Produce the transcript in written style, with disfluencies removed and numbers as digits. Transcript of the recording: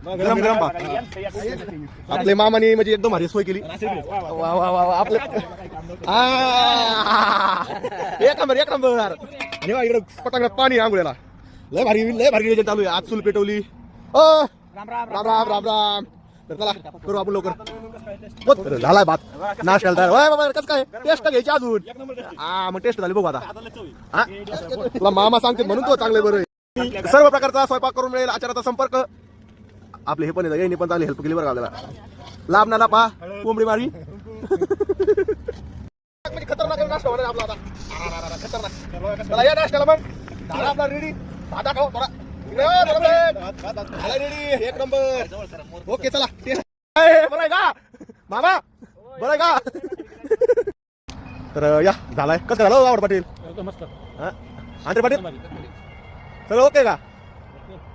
गरम गरम भात आपले मामाने म्हणजे एकदम भारी सोय केली. वा वा वा आपले एक नंबर एक नंबर. आणि वा इकडे पटांगणात पाणी आंघोळ्याला लय भारी नियोजन चालू आहे. आज चूल पेटवली. राम राम राम राम. तर चला करू आपण लवकर. झालाय भात नाश्त्याला तयार. होय बाबा कसं काय टेस्ट घ्यायची अजून. हा मग टेस्ट झाली बघू आता. हा तुला मामा सांगते म्हणून तो चांगले बरं. सर्व प्रकारचा स्वयंपाक करून मिळेल. आचाराचा संपर्क आपले हे पण येणे पण चांगली हेल्प केली बरं आपल्याला. लाभ नाला पहा कोंबडी मारी. खतरनाक नाश्ता होणार आपला आता. खतरनाक. चला या नाश्त्याला मग झाला आपला रेडी. भाता खाऊ थोडा रेडी एक नंबर. ओके चला बरं आहे का मामा बरं आहे का. तर या झालाय कसं झालं आवड पाटील. मस्त. आंध्रे पाटील सगळं ओके का.